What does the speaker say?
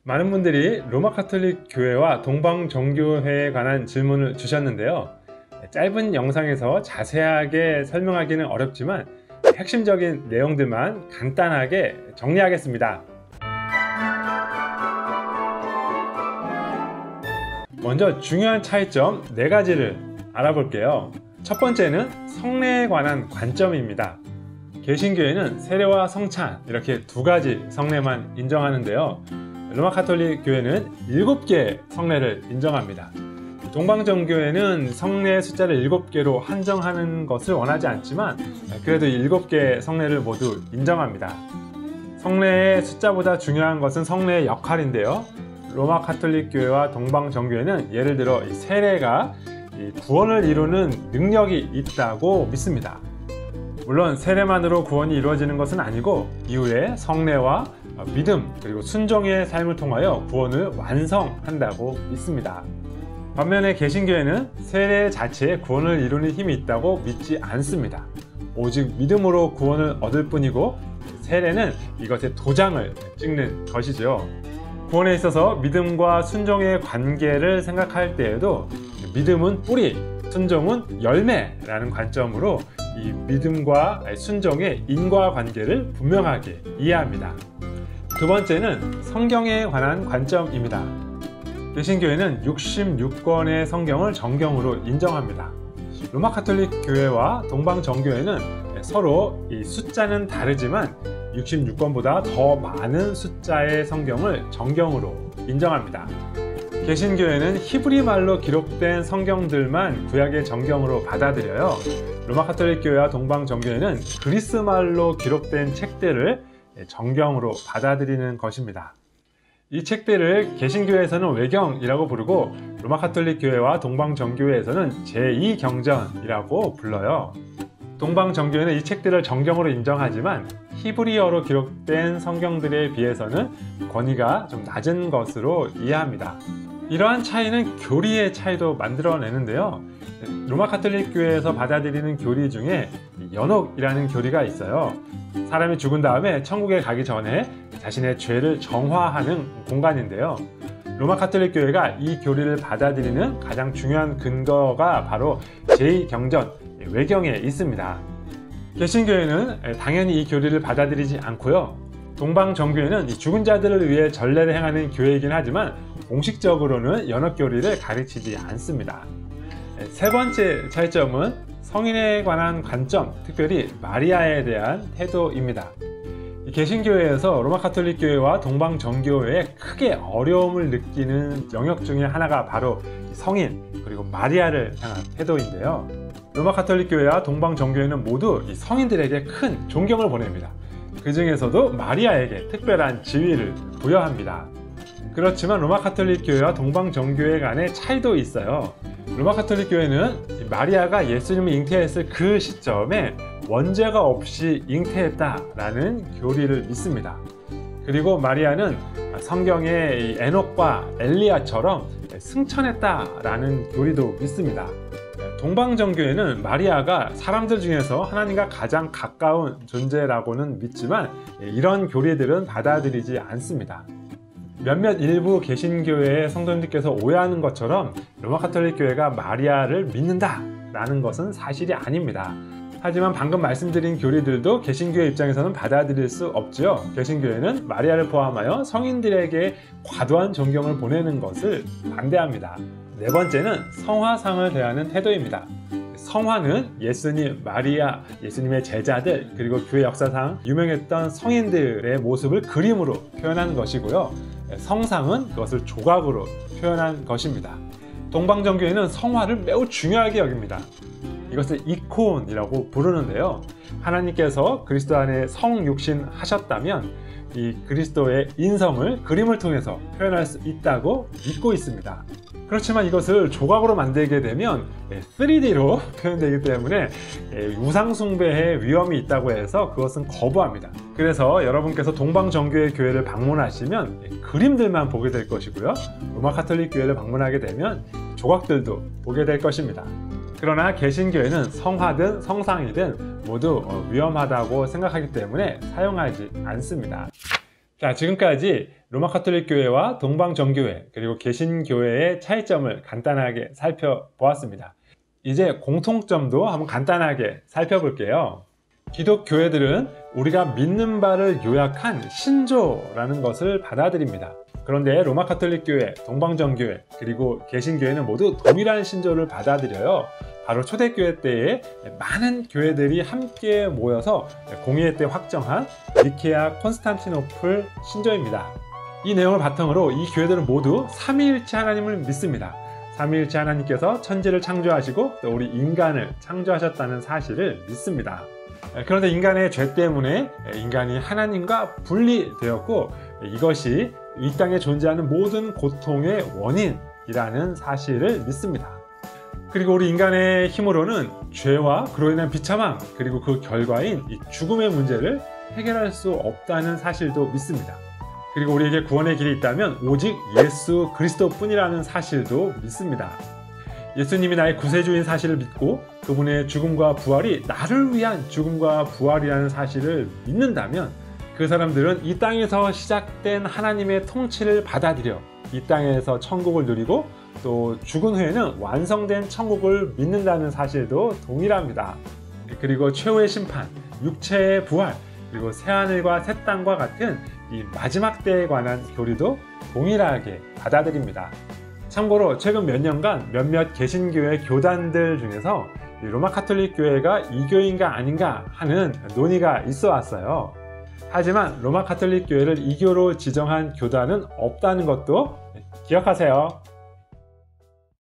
많은 분들이 로마 가톨릭 교회와 동방 정교회에 관한 질문을 주셨는데요. 짧은 영상에서 자세하게 설명하기는 어렵지만 핵심적인 내용들만 간단하게 정리하겠습니다. 먼저 중요한 차이점 4가지를 알아볼게요. 첫 번째는 성례에 관한 관점입니다. 개신교회는 세례와 성찬 이렇게 2가지 성례만 인정하는데요. 로마 가톨릭 교회는 7개의 성례를 인정합니다. 동방정교회는 성례 숫자를 7개로 한정하는 것을 원하지 않지만 그래도 7개의 성례를 모두 인정합니다. 성례의 숫자보다 중요한 것은 성례의 역할인데요. 로마 가톨릭 교회와 동방정교회는 예를 들어 세례가 구원을 이루는 능력이 있다고 믿습니다. 물론 세례만으로 구원이 이루어지는 것은 아니고 이후에 성례와 믿음 그리고 순종의 삶을 통하여 구원을 완성한다고 믿습니다. 반면에 개신교회는 세례 자체에 구원을 이루는 힘이 있다고 믿지 않습니다. 오직 믿음으로 구원을 얻을 뿐이고 세례는 이것의 도장을 찍는 것이죠. 구원에 있어서 믿음과 순종의 관계를 생각할 때에도 믿음은 뿌리, 순종은 열매라는 관점으로 이 믿음과 순종의 인과관계를 분명하게 이해합니다. 두 번째는 성경에 관한 관점입니다. 개신교회는 66권의 성경을 정경으로 인정합니다. 로마 가톨릭 교회와 동방정교회는 서로 이 숫자는 다르지만 66권보다 더 많은 숫자의 성경을 정경으로 인정합니다. 개신교회는 히브리 말로 기록된 성경들만 구약의 정경으로 받아들여요. 로마 가톨릭 교회와 동방정교회는 그리스 말로 기록된 책들을 정경으로 받아들이는 것입니다. 이 책들을 개신교회에서는 외경이라고 부르고 로마 가톨릭 교회와 동방정교회에서는 제2경전이라고 불러요. 동방정교회는 이 책들을 정경으로 인정하지만 히브리어로 기록된 성경들에 비해서는 권위가 좀 낮은 것으로 이해합니다. 이러한 차이는 교리의 차이도 만들어내는데요. 로마 가톨릭 교회에서 받아들이는 교리 중에 연옥이라는 교리가 있어요. 사람이 죽은 다음에 천국에 가기 전에 자신의 죄를 정화하는 공간인데요. 로마 가톨릭 교회가 이 교리를 받아들이는 가장 중요한 근거가 바로 제2경전, 외경에 있습니다. 개신교회는 당연히 이 교리를 받아들이지 않고요. 동방정교회는 죽은 자들을 위해 전례를 행하는 교회이긴 하지만 공식적으로는 연옥교리를 가르치지 않습니다. 세 번째 차이점은 성인에 관한 관점, 특별히 마리아에 대한 태도입니다. 개신교회에서 로마 가톨릭 교회와 동방정교회에 크게 어려움을 느끼는 영역 중에 하나가 바로 성인 그리고 마리아를 향한 태도인데요. 로마 가톨릭 교회와 동방정교회는 모두 이 성인들에게 큰 존경을 보냅니다. 그 중에서도 마리아에게 특별한 지위를 부여합니다. 그렇지만 로마 가톨릭 교회와 동방정교회 간의 차이도 있어요. 로마 가톨릭 교회는 마리아가 예수님을 잉태했을 그 시점에 원죄가 없이 잉태했다라는 교리를 믿습니다. 그리고 마리아는 성경의 에녹과 엘리야처럼 승천했다라는 교리도 믿습니다. 동방정교회는 마리아가 사람들 중에서 하나님과 가장 가까운 존재라고는 믿지만 이런 교리들은 받아들이지 않습니다. 몇몇 일부 개신교회의 성도님들께서 오해하는 것처럼 로마 가톨릭 교회가 마리아를 믿는다라는 것은 사실이 아닙니다. 하지만 방금 말씀드린 교리들도 개신교회 입장에서는 받아들일 수 없죠. 개신교회는 마리아를 포함하여 성인들에게 과도한 존경을 보내는 것을 반대합니다. 네 번째는 성화상을 대하는 태도입니다. 성화는 예수님, 마리아, 예수님의 제자들 그리고 교회 역사상 유명했던 성인들의 모습을 그림으로 표현한 것이고요. 성상은 그것을 조각으로 표현한 것입니다. 동방정교회는 성화를 매우 중요하게 여깁니다. 이것을 이콘이라고 부르는데요. 하나님께서 그리스도 안에 성육신 하셨다면 이 그리스도의 인성을 그림을 통해서 표현할 수 있다고 믿고 있습니다. 그렇지만 이것을 조각으로 만들게 되면 3D로 표현되기 때문에 우상숭배의 위험이 있다고 해서 그것은 거부합니다. 그래서 여러분께서 동방정교회 교회를 방문하시면 그림들만 보게 될 것이고요. 로마 가톨릭 교회를 방문하게 되면 조각들도 보게 될 것입니다. 그러나 개신교회는 성화든 성상이든 모두 위험하다고 생각하기 때문에 사용하지 않습니다. 자, 지금까지 로마 가톨릭 교회와 동방정교회 그리고 개신교회의 차이점을 간단하게 살펴보았습니다. 이제 공통점도 한번 간단하게 살펴볼게요. 기독교회들은 우리가 믿는 바를 요약한 신조라는 것을 받아들입니다. 그런데 로마 가톨릭 교회, 동방정교회 그리고 개신교회는 모두 동일한 신조를 받아들여요. 바로 초대교회 때에 많은 교회들이 함께 모여서 공의회 때 확정한 니케아 콘스탄티노플 신조입니다. 이 내용을 바탕으로 이 교회들은 모두 삼위일체 하나님을 믿습니다. 삼위일체 하나님께서 천지를 창조하시고 또 우리 인간을 창조하셨다는 사실을 믿습니다. 그런데 인간의 죄 때문에 인간이 하나님과 분리되었고 이것이 이 땅에 존재하는 모든 고통의 원인이라는 사실을 믿습니다. 그리고 우리 인간의 힘으로는 죄와 그로 인한 비참함 그리고 그 결과인 이 죽음의 문제를 해결할 수 없다는 사실도 믿습니다. 그리고 우리에게 구원의 길이 있다면 오직 예수 그리스도뿐이라는 사실도 믿습니다. 예수님이 나의 구세주인 사실을 믿고 그분의 죽음과 부활이 나를 위한 죽음과 부활이라는 사실을 믿는다면 그 사람들은 이 땅에서 시작된 하나님의 통치를 받아들여 이 땅에서 천국을 누리고 또 죽은 후에는 완성된 천국을 믿는다는 사실도 동일합니다. 그리고 최후의 심판, 육체의 부활, 그리고 새하늘과 새 땅과 같은 이 마지막 때에 관한 교리도 동일하게 받아들입니다. 참고로 최근 몇 년간 몇몇 개신교회 교단들 중에서 로마 가톨릭 교회가 이교인가 아닌가 하는 논의가 있어 왔어요. 하지만 로마 가톨릭 교회를 이교로 지정한 교단은 없다는 것도 기억하세요.